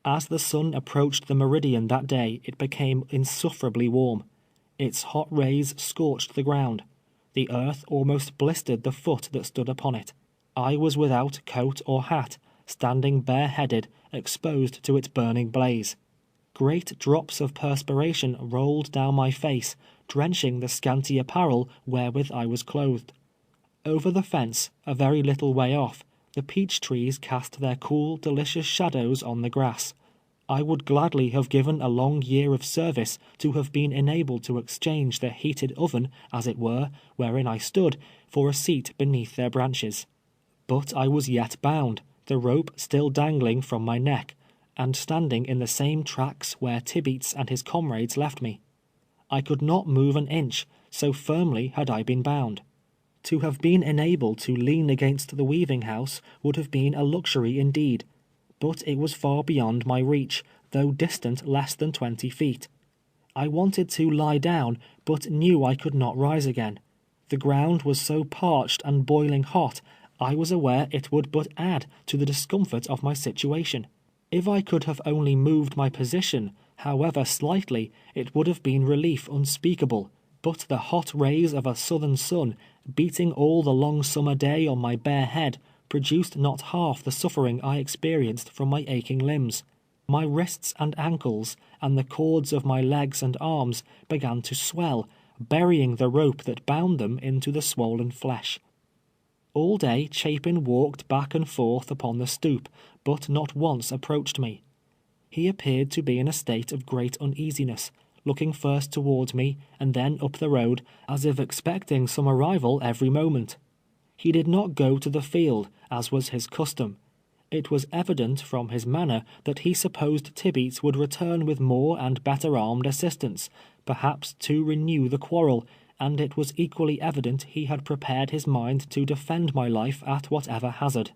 As the sun approached the meridian that day, it became insufferably warm. Its hot rays scorched the ground. The earth almost blistered the foot that stood upon it. I was without coat or hat, standing bareheaded, exposed to its burning blaze. Great drops of perspiration rolled down my face, drenching the scanty apparel wherewith I was clothed. Over the fence, a very little way off, the peach trees cast their cool, delicious shadows on the grass. I would gladly have given a long year of service to have been enabled to exchange the heated oven, as it were, wherein I stood, for a seat beneath their branches. But I was yet bound, the rope still dangling from my neck, and standing in the same tracks where Tibeats and his comrades left me. I could not move an inch, so firmly had I been bound. To have been enabled to lean against the weaving house would have been a luxury indeed, but it was far beyond my reach, though distant less than 20 feet. I wanted to lie down, but knew I could not rise again. The ground was so parched and boiling hot, I was aware it would but add to the discomfort of my situation. If I could have only moved my position, however slightly, it would have been relief unspeakable, but the hot rays of a southern sun, beating all the long summer day on my bare head, produced not half the suffering I experienced from my aching limbs. My wrists and ankles, and the cords of my legs and arms, began to swell, burying the rope that bound them into the swollen flesh. All day Chapin walked back and forth upon the stoop, but not once approached me. He appeared to be in a state of great uneasiness, looking first towards me and then up the road, as if expecting some arrival every moment. He did not go to the field, as was his custom. It was evident from his manner that he supposed Tibeats would return with more and better armed assistance, perhaps to renew the quarrel, and it was equally evident he had prepared his mind to defend my life at whatever hazard.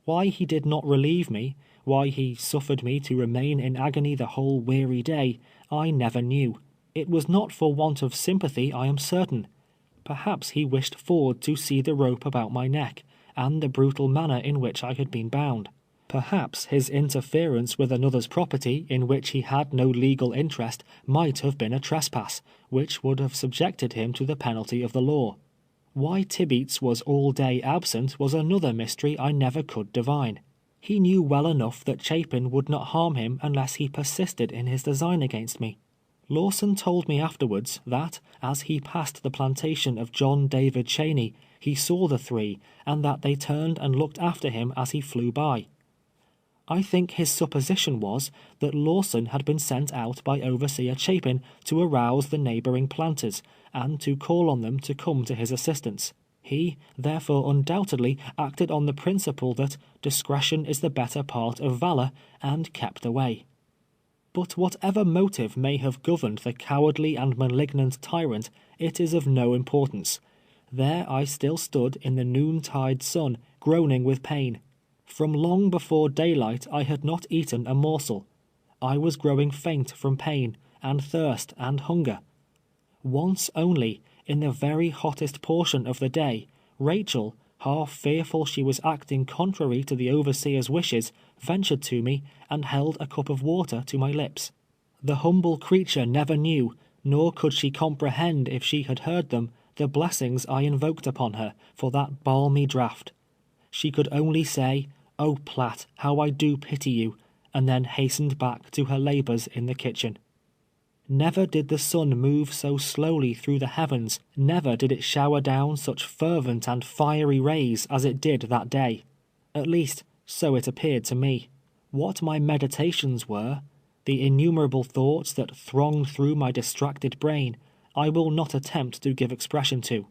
Why he did not relieve me, why he suffered me to remain in agony the whole weary day, I never knew. It was not for want of sympathy, I am certain. Perhaps he wished Ford to see the rope about my neck, and the brutal manner in which I had been bound. Perhaps his interference with another's property, in which he had no legal interest, might have been a trespass, which would have subjected him to the penalty of the law. Why Tibeats was all day absent was another mystery I never could divine. He knew well enough that Chapin would not harm him unless he persisted in his design against me. Lawson told me afterwards that, as he passed the plantation of John David Cheney, he saw the three, and that they turned and looked after him as he flew by. I think his supposition was that Lawson had been sent out by Overseer Chapin to arouse the neighboring planters, and to call on them to come to his assistance. He, therefore, undoubtedly acted on the principle that discretion is the better part of valor, and kept away. But whatever motive may have governed the cowardly and malignant tyrant, it is of no importance. There I still stood in the noontide sun, groaning with pain. From long before daylight I had not eaten a morsel. I was growing faint from pain, and thirst, and hunger. Once only, in the very hottest portion of the day, Rachel, half fearful she was acting contrary to the overseer's wishes, ventured to me, and held a cup of water to my lips. The humble creature never knew, nor could she comprehend if she had heard them, the blessings I invoked upon her for that balmy draught. She could only say, "Oh, Platt, how I do pity you," and then hastened back to her labors in the kitchen. Never did the sun move so slowly through the heavens, never did it shower down such fervent and fiery rays as it did that day. At least, so it appeared to me. What my meditations were, the innumerable thoughts that thronged through my distracted brain, I will not attempt to give expression to.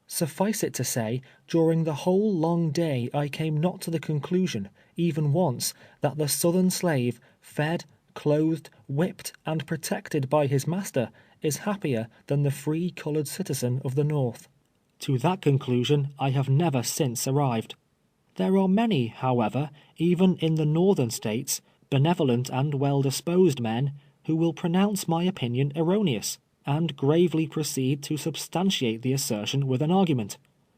Suffice it to say, during the whole long day I came not to the conclusion, even once, that the Southern slave, fed, clothed, whipped, and protected by his master, is happier than the free colored citizen of the North. To that conclusion I have never since arrived. There are many, however, even in the Northern States, benevolent and well-disposed men, who will pronounce my opinion erroneous, and gravely proceed to substantiate the assertion with an argument.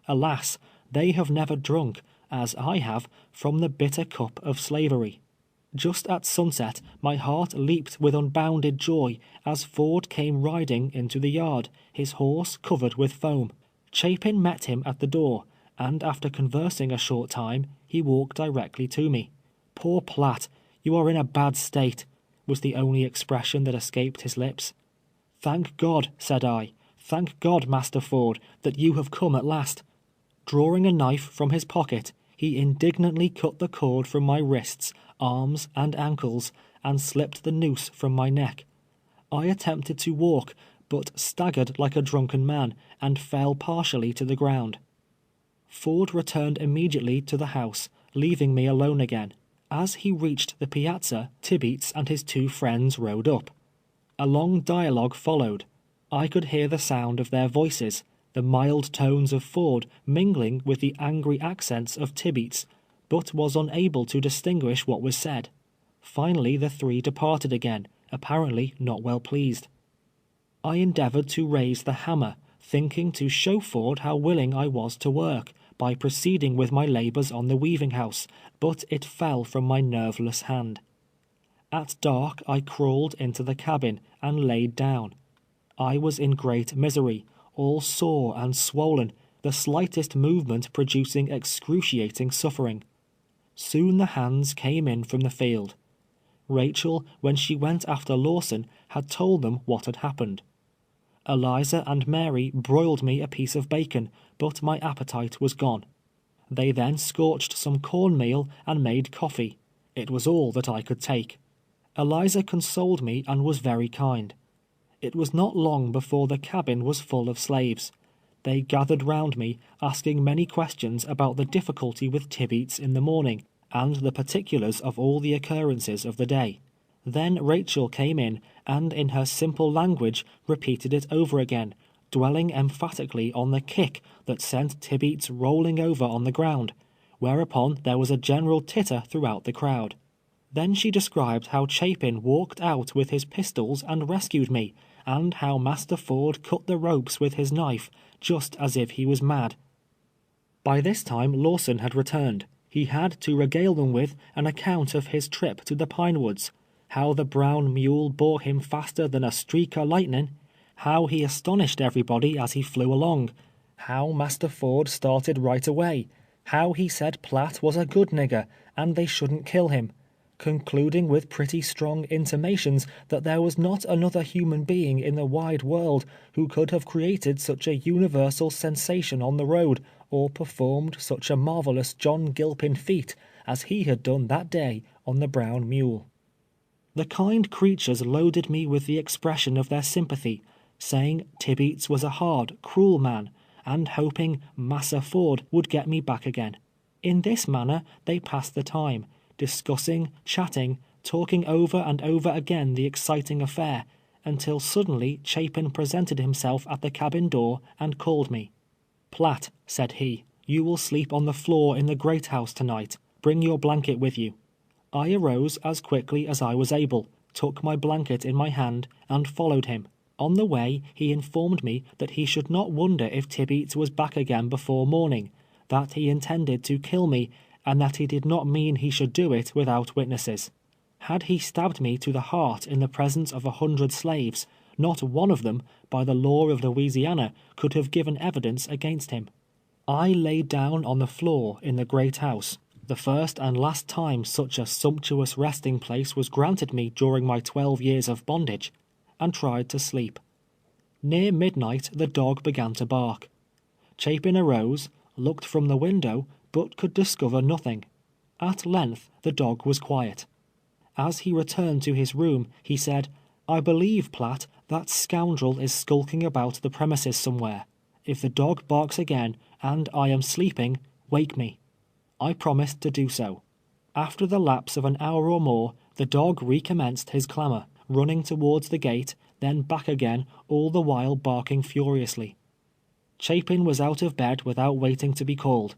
Alas, they have never drunk, as I have, from the bitter cup of slavery. Just at sunset, my heart leaped with unbounded joy as Ford came riding into the yard, his horse covered with foam. Chapin met him at the door, and after conversing a short time, he walked directly to me. "Poor Piatt, you are in a bad state," was the only expression that escaped his lips. "Thank God," said I, "thank God, Master Ford, that you have come at last." Drawing a knife from his pocket, he indignantly cut the cord from my wrists, arms, and ankles, and slipped the noose from my neck. I attempted to walk, but staggered like a drunken man, and fell partially to the ground. Ford returned immediately to the house, leaving me alone again. As he reached the piazza, Tibeats and his two friends rode up. A long dialogue followed. I could hear the sound of their voices, the mild tones of Ford mingling with the angry accents of Tibeats, but was unable to distinguish what was said. Finally the three departed again, apparently not well pleased. I endeavored to raise the hammer, thinking to show Ford how willing I was to work, by proceeding with my labors on the weaving house, but it fell from my nerveless hand. At dark I crawled into the cabin and laid down. I was in great misery, all sore and swollen, the slightest movement producing excruciating suffering. Soon the hands came in from the field. Rachel, when she went after Lawson, had told them what had happened. Eliza and Mary broiled me a piece of bacon, but my appetite was gone. They then scorched some cornmeal and made coffee. It was all that I could take. Eliza consoled me and was very kind. It was not long before the cabin was full of slaves. They gathered round me, asking many questions about the difficulty with Tibeats in the morning, and the particulars of all the occurrences of the day. Then Rachel came in, and in her simple language repeated it over again, dwelling emphatically on the kick that sent Tibeats rolling over on the ground, whereupon there was a general titter throughout the crowd. Then she described how Chapin walked out with his pistols and rescued me, and how Master Ford cut the ropes with his knife, just as if he was mad. By this time Lawson had returned. He had to regale them with an account of his trip to the Pine Woods, how the brown mule bore him faster than a streak o' lightning, how he astonished everybody as he flew along, how Master Ford started right away, how he said Piatt was a good nigger, and they shouldn't kill him, concluding with pretty strong intimations that there was not another human being in the wide world who could have created such a universal sensation on the road, or performed such a marvelous John Gilpin feat as he had done that day on the brown mule. The kind creatures loaded me with the expression of their sympathy, saying Tibeats was a hard, cruel man, and hoping Massa Ford would get me back again. In this manner they passed the time, discussing, chatting, talking over and over again the exciting affair, until suddenly Chapin presented himself at the cabin door and called me. "Piatt," said he, "you will sleep on the floor in the great house tonight. Bring your blanket with you." I arose as quickly as I was able, took my blanket in my hand, and followed him. On the way he informed me that he should not wonder if Tibeats was back again before morning, that he intended to kill me, and that he did not mean he should do it without witnesses. Had he stabbed me to the heart in the presence of 100 slaves, not one of them, by the law of Louisiana, could have given evidence against him. I lay down on the floor in the great house, the first and last time such a sumptuous resting place was granted me during my 12 years of bondage, and tried to sleep. Near midnight the dog began to bark. Chapin arose, looked from the window, but could discover nothing. At length the dog was quiet. As he returned to his room, he said, "I believe, Piatt, that scoundrel is skulking about the premises somewhere. If the dog barks again, and I am sleeping, wake me." I promised to do so. After the lapse of an hour or more, the dog recommenced his clamor, running towards the gate, then back again, all the while barking furiously. Chapin was out of bed without waiting to be called.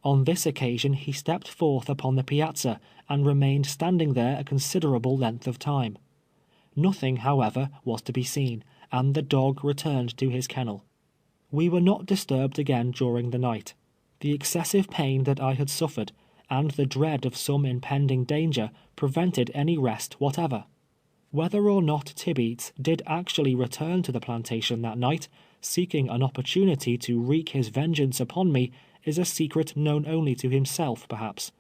On this occasion he stepped forth upon the piazza, and remained standing there a considerable length of time. Nothing, however, was to be seen, and the dog returned to his kennel. We were not disturbed again during the night. The excessive pain that I had suffered, and the dread of some impending danger prevented any rest whatever. Whether or not Tibeats did actually return to the plantation that night, seeking an opportunity to wreak his vengeance upon me, is a secret known only to himself, perhaps.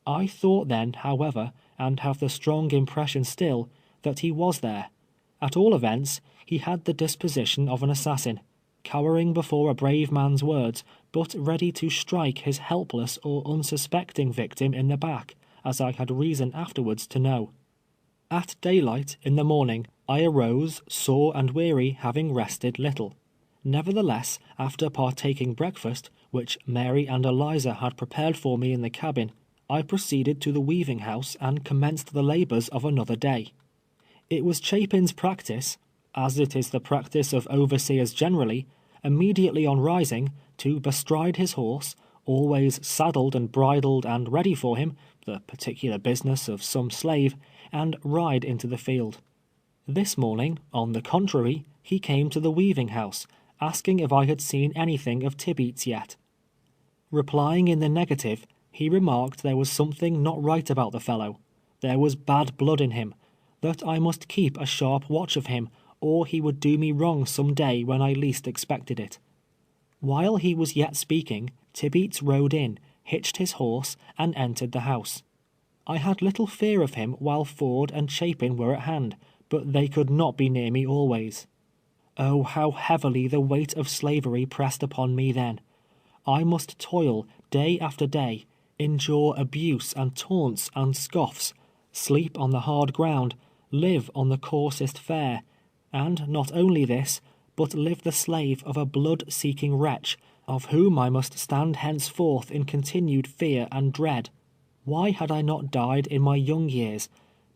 I thought then, however, and have the strong impression still, that he was there. At all events, he had the disposition of an assassin, cowering before a brave man's words, but ready to strike his helpless or unsuspecting victim in the back, as I had reason afterwards to know. At daylight in the morning, I arose, sore and weary, having rested little. Nevertheless, after partaking breakfast, which Mary and Eliza had prepared for me in the cabin, I proceeded to the weaving house and commenced the labors of another day. It was Chapin's practice, as it is the practice of overseers generally, immediately on rising, to bestride his horse, always saddled and bridled and ready for him, the particular business of some slave, and ride into the field. This morning, on the contrary, he came to the weaving house, asking if I had seen anything of Tibeats yet. Replying in the negative, he remarked there was something not right about the fellow. There was bad blood in him, that I must keep a sharp watch of him, or he would do me wrong some day when I least expected it. While he was yet speaking, Tibeats rode in, hitched his horse, and entered the house. I had little fear of him while Ford and Chapin were at hand, but they could not be near me always. Oh, how heavily the weight of slavery pressed upon me then. I must toil day after day, endure abuse and taunts and scoffs, sleep on the hard ground, live on the coarsest fare, and not only this, but live the slave of a blood-seeking wretch, of whom I must stand henceforth in continued fear and dread. Why had I not died in my young years,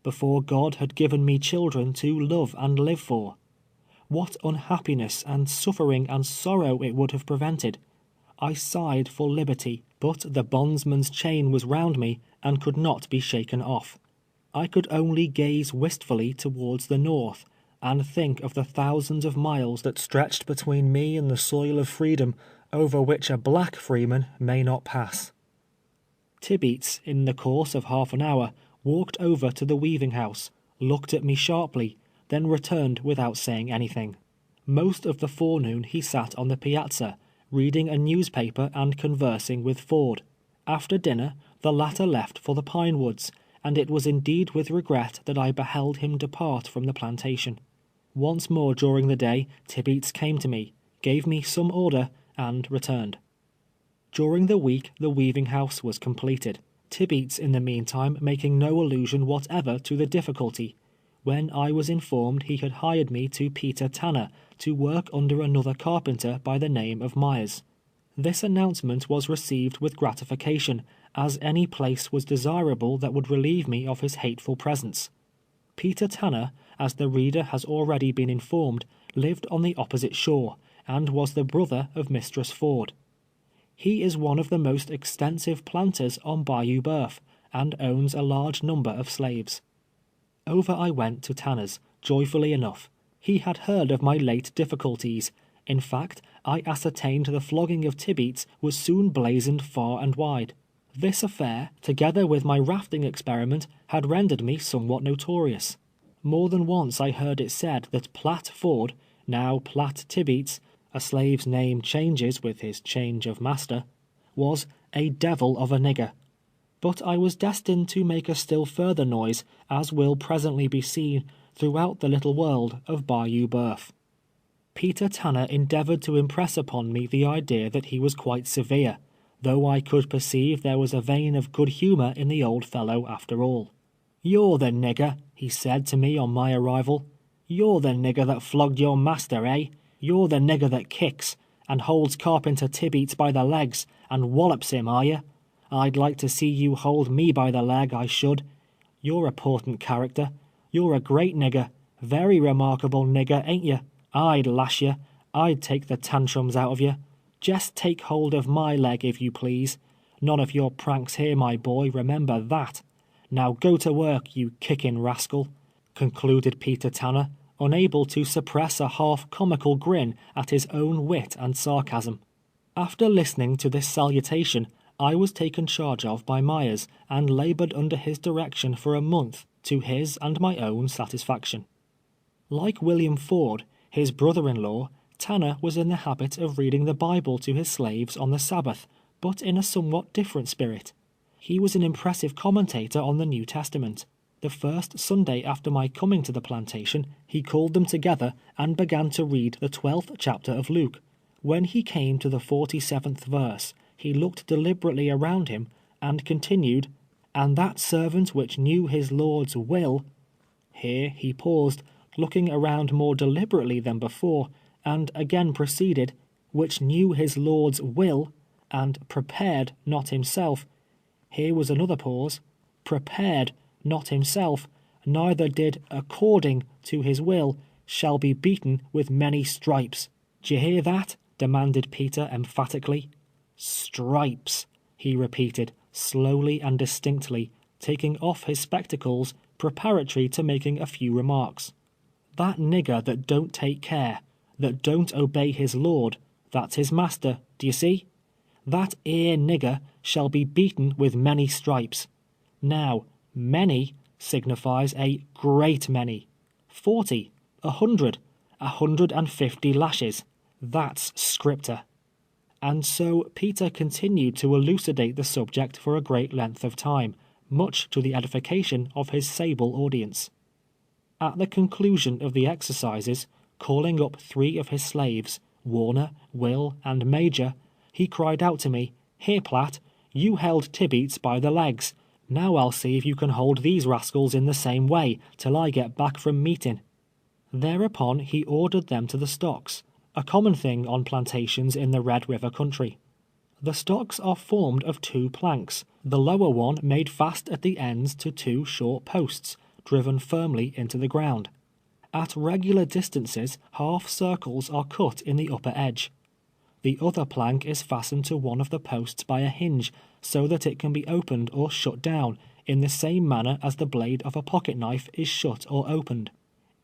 before God had given me children to love and live for? What unhappiness and suffering and sorrow it would have prevented! I sighed for liberty, but the bondsman's chain was round me and could not be shaken off. I could only gaze wistfully towards the north, and think of the thousands of miles that stretched between me and the soil of freedom, over which a black freeman may not pass. Tibeats, in the course of half an hour, walked over to the weaving house, looked at me sharply, then returned without saying anything. Most of the forenoon he sat on the piazza, reading a newspaper and conversing with Ford. After dinner, the latter left for the pine woods, and it was indeed with regret that I beheld him depart from the plantation. Once more during the day, Tibeats came to me, gave me some order, and returned. During the week the weaving house was completed, Tibeats in the meantime making no allusion whatever to the difficulty, when I was informed he had hired me to Peter Tanner to work under another carpenter by the name of Myers. This announcement was received with gratification, as any place was desirable that would relieve me of his hateful presence. Peter Tanner, as the reader has already been informed, lived on the opposite shore, and was the brother of Mistress Ford. He is one of the most extensive planters on Bayou Boeuf, and owns a large number of slaves. Over I went to Tanner's, joyfully enough. He had heard of my late difficulties. In fact, I ascertained the flogging of Tibeats was soon blazoned far and wide. This affair, together with my rafting experiment, had rendered me somewhat notorious. More than once I heard it said that Platt Ford, now Platt Tibeats, a slave's name changes with his change of master, was a devil of a nigger. But I was destined to make a still further noise, as will presently be seen, throughout the little world of Bayou Boeuf. Peter Tanner endeavored to impress upon me the idea that he was quite severe, though I could perceive there was a vein of good humor in the old fellow after all. "You're the nigger," he said to me on my arrival. "You're the nigger that flogged your master, eh? You're the nigger that kicks, and holds Carpenter Tibeats by the legs, and wallops him, are you? I'd like to see you hold me by the leg, I should. You're a portent character. You're a great nigger, very remarkable nigger, ain't you? I'd lash you. I'd take the tantrums out of you. Jest take hold of my leg, if you please. None of your pranks here, my boy, remember that. Now go to work, you kicking rascal," concluded Peter Tanner, unable to suppress a half-comical grin at his own wit and sarcasm. After listening to this salutation, I was taken charge of by Myers and labored under his direction for a month to his and my own satisfaction. Like William Ford, his brother-in-law, Tanner was in the habit of reading the Bible to his slaves on the Sabbath, but in a somewhat different spirit. He was an impressive commentator on the New Testament. The first Sunday after my coming to the plantation, he called them together and began to read the 12th chapter of Luke. When he came to the 47th verse, he looked deliberately around him and continued, "And that servant which knew his Lord's will—" Here he paused, looking around more deliberately than before, and again proceeded, "which knew his Lord's will, and prepared not himself." Here was another pause. "Prepared not himself, neither did according to his will, shall be beaten with many stripes." "D'ye hear that?" demanded Peter emphatically. "Stripes," he repeated, slowly and distinctly, taking off his spectacles, preparatory to making a few remarks. "That nigger that don't take care, that don't obey his Lord, that's his master, d'ye see? That 'ere nigger shall be beaten with many stripes." Now, many signifies a great many. 40, 100, 150 lashes. That's scripter. And so Peter continued to elucidate the subject for a great length of time, much to the edification of his sable audience. At the conclusion of the exercises, calling up 3 of his slaves, Warner, Will, and Major, he cried out to me, "Here, Platt, you held Tibeats by the legs. Now I'll see if you can hold these rascals in the same way, till I get back from meeting." Thereupon he ordered them to the stocks, a common thing on plantations in the Red River country. The stocks are formed of 2 planks, the lower one made fast at the ends to 2 short posts, driven firmly into the ground. At regular distances, half circles are cut in the upper edge. The other plank is fastened to one of the posts by a hinge, so that it can be opened or shut down, in the same manner as the blade of a pocket knife is shut or opened.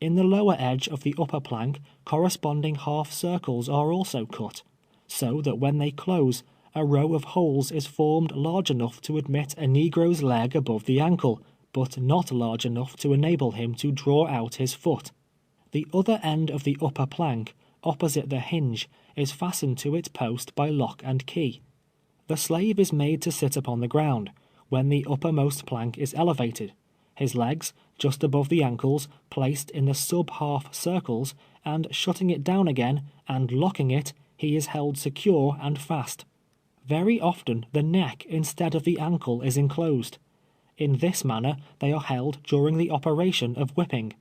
In the lower edge of the upper plank, corresponding half circles are also cut, so that when they close, a row of holes is formed large enough to admit a negro's leg above the ankle, but not large enough to enable him to draw out his foot. The other end of the upper plank, opposite the hinge, is fastened to its post by lock and key. The slave is made to sit upon the ground, when the uppermost plank is elevated, his legs, just above the ankles, placed in the sub-half circles, and shutting it down again, and locking it, he is held secure and fast. Very often the neck instead of the ankle is enclosed. In this manner they are held during the operation of whipping.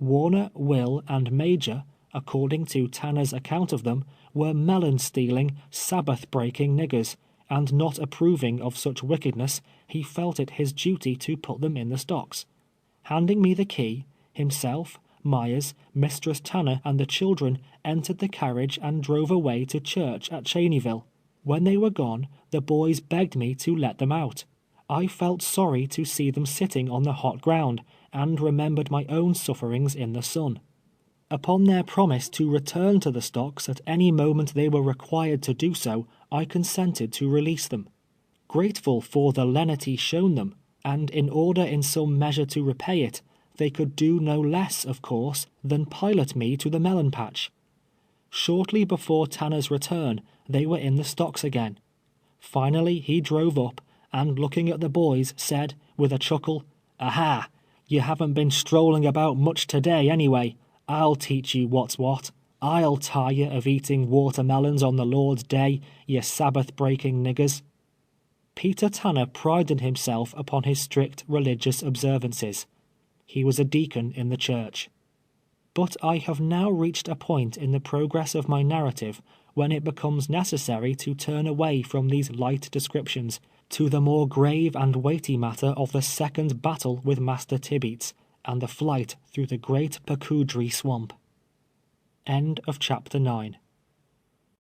Warner, Will, and Major, according to Tanner's account of them, were melon-stealing, Sabbath-breaking niggers, and not approving of such wickedness, he felt it his duty to put them in the stocks. Handing me the key, himself, Myers, Mistress Tanner, and the children entered the carriage and drove away to church at Cheneyville. When they were gone, the boys begged me to let them out. I felt sorry to see them sitting on the hot ground, and remembered my own sufferings in the sun. Upon their promise to return to the stocks at any moment they were required to do so, I consented to release them. Grateful for the lenity shown them, and in order in some measure to repay it, they could do no less, of course, than pilot me to the melon patch. Shortly before Tanner's return, they were in the stocks again. Finally he drove up, and looking at the boys, said, with a chuckle, "Aha! You haven't been strolling about much today, anyway. I'll teach you what's what. I'll tire you of eating watermelons on the Lord's day, ye Sabbath-breaking niggers." Peter Tanner prided himself upon his strict religious observances. He was a deacon in the church. But I have now reached a point in the progress of my narrative when it becomes necessary to turn away from these light descriptions to the more grave and weighty matter of the second battle with Master Tibeats, and the flight through the great Pacoudry swamp. End of chapter 9.